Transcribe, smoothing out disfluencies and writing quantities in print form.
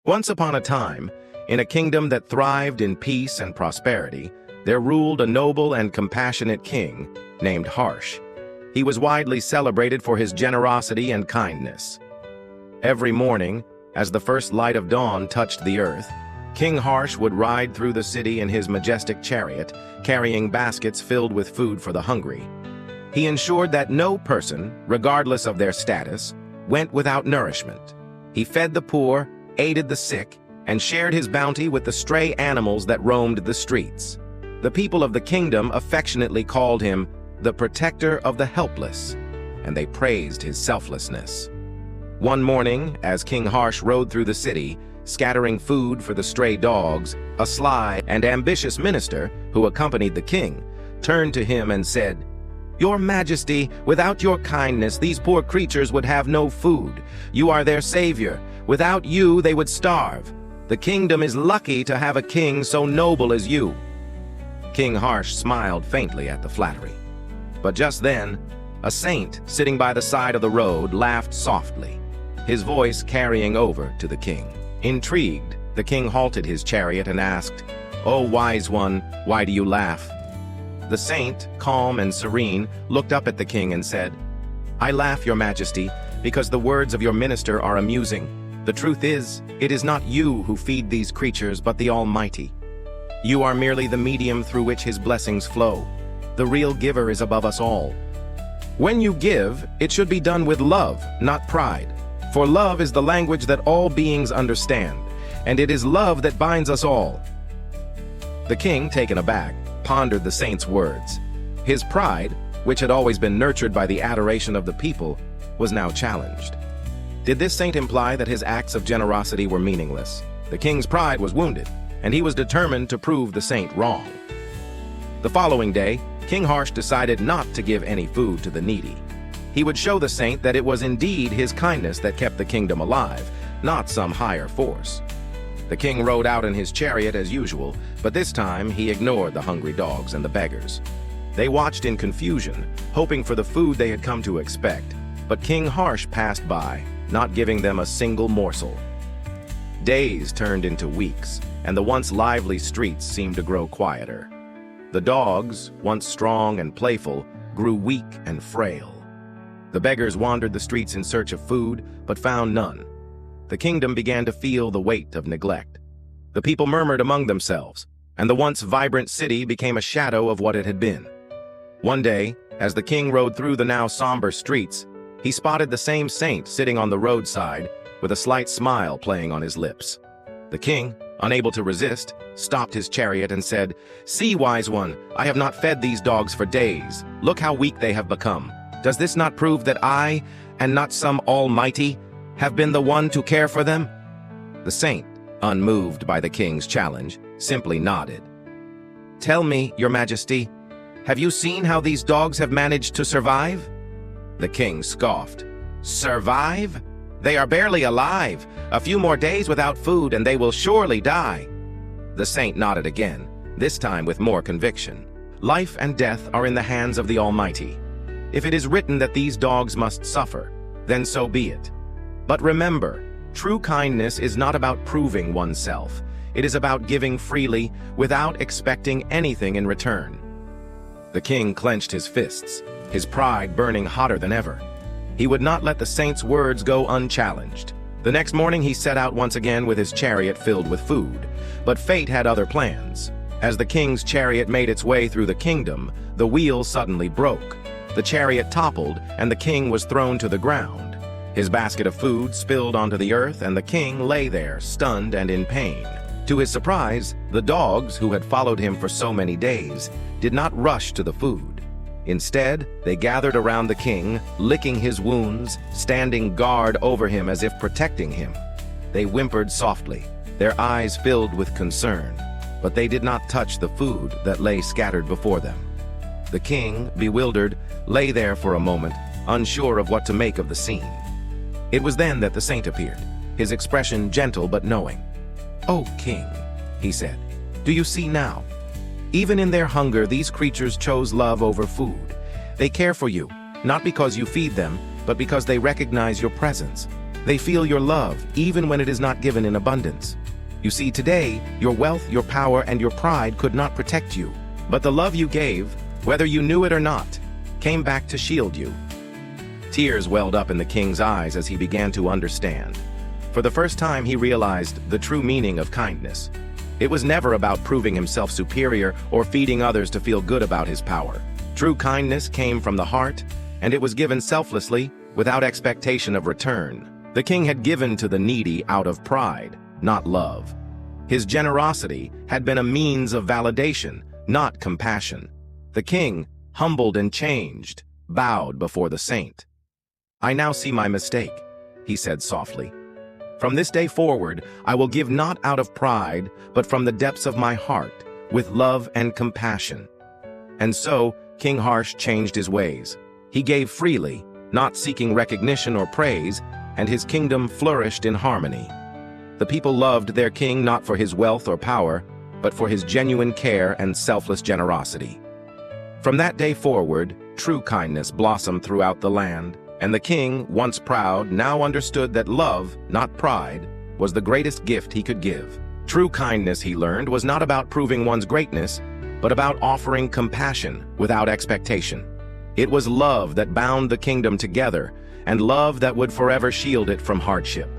Once upon a time, in a kingdom that thrived in peace and prosperity, there ruled a noble and compassionate king named Harsh. He was widely celebrated for his generosity and kindness. Every morning, as the first light of dawn touched the earth, King Harsh would ride through the city in his majestic chariot, carrying baskets filled with food for the hungry. He ensured that no person, regardless of their status, went without nourishment. He fed the poor, aided the sick, and shared his bounty with the stray animals that roamed the streets. The people of the kingdom affectionately called him the protector of the helpless, and they praised his selflessness. One morning, as King Harsh rode through the city, scattering food for the stray dogs, a sly and ambitious minister who accompanied the king turned to him and said, "Your Majesty, without your kindness, these poor creatures would have no food. You are their savior. Without you, they would starve. The kingdom is lucky to have a king so noble as you." King Harsh smiled faintly at the flattery. But just then, a saint sitting by the side of the road laughed softly, his voice carrying over to the king. Intrigued, the king halted his chariot and asked, "O wise one, why do you laugh?" The saint, calm and serene, looked up at the king and said, "I laugh, your majesty, because the words of your minister are amusing. The truth is, it is not you who feed these creatures, but the Almighty. You are merely the medium through which his blessings flow. The real giver is above us all. When you give, it should be done with love, not pride. For love is the language that all beings understand, and it is love that binds us all." The king, taken aback, pondered the saint's words. His pride, which had always been nurtured by the adoration of the people, was now challenged. Did this saint imply that his acts of generosity were meaningless? The king's pride was wounded, and he was determined to prove the saint wrong. The following day, King Harsh decided not to give any food to the needy. He would show the saint that it was indeed his kindness that kept the kingdom alive, not some higher force. The king rode out in his chariot as usual, but this time he ignored the hungry dogs and the beggars. They watched in confusion, hoping for the food they had come to expect, but King Harsh passed by, not giving them a single morsel. Days turned into weeks, and the once lively streets seemed to grow quieter. The dogs, once strong and playful, grew weak and frail. The beggars wandered the streets in search of food, but found none. The kingdom began to feel the weight of neglect. The people murmured among themselves, and the once vibrant city became a shadow of what it had been. One day, as the king rode through the now somber streets, he spotted the same saint sitting on the roadside with a slight smile playing on his lips. The king, unable to resist, stopped his chariot and said, "See, wise one, I have not fed these dogs for days. Look how weak they have become. Does this not prove that I, and not some Almighty, have been the one to care for them?" The saint, unmoved by the king's challenge, simply nodded. "Tell me, your majesty, have you seen how these dogs have managed to survive?" The king scoffed. "Survive? They are barely alive. A few more days without food and they will surely die." The saint nodded again, this time with more conviction. "Life and death are in the hands of the Almighty. If it is written that these dogs must suffer, then so be it. But remember, true kindness is not about proving oneself. It is about giving freely without expecting anything in return." The king clenched his fists, his pride burning hotter than ever. He would not let the saint's words go unchallenged. The next morning he set out once again with his chariot filled with food, but fate had other plans. As the king's chariot made its way through the kingdom, the wheel suddenly broke. The chariot toppled, and the king was thrown to the ground. His basket of food spilled onto the earth, and the king lay there, stunned and in pain. To his surprise, the dogs, who had followed him for so many days, did not rush to the food. Instead, they gathered around the king, licking his wounds, standing guard over him as if protecting him. They whimpered softly, their eyes filled with concern, but they did not touch the food that lay scattered before them. The king, bewildered, lay there for a moment, unsure of what to make of the scene. It was then that the saint appeared, his expression gentle but knowing. "O king," he said, "do you see now? Even in their hunger, these creatures chose love over food. They care for you, not because you feed them, but because they recognize your presence. They feel your love, even when it is not given in abundance. You see, today, your wealth, your power, and your pride could not protect you. But the love you gave, whether you knew it or not, came back to shield you. Tears welled up in the king's eyes as he began to understand. For the first time, he realized the true meaning of kindness. It was never about proving himself superior or feeding others to feel good about his power. True kindness came from the heart, and it was given selflessly, without expectation of return. The king had given to the needy out of pride, not love. His generosity had been a means of validation, not compassion. The king, humbled and changed, bowed before the saint. "I now see my mistake," he said softly. "From this day forward, I will give not out of pride, but from the depths of my heart, with love and compassion." And so, King Harsh changed his ways. He gave freely, not seeking recognition or praise, and his kingdom flourished in harmony. The people loved their king not for his wealth or power, but for his genuine care and selfless generosity. From that day forward, true kindness blossomed throughout the land, and the king, once proud, now understood that love, not pride, was the greatest gift he could give. True kindness, he learned, was not about proving one's greatness, but about offering compassion without expectation. It was love that bound the kingdom together, and love that would forever shield it from hardship.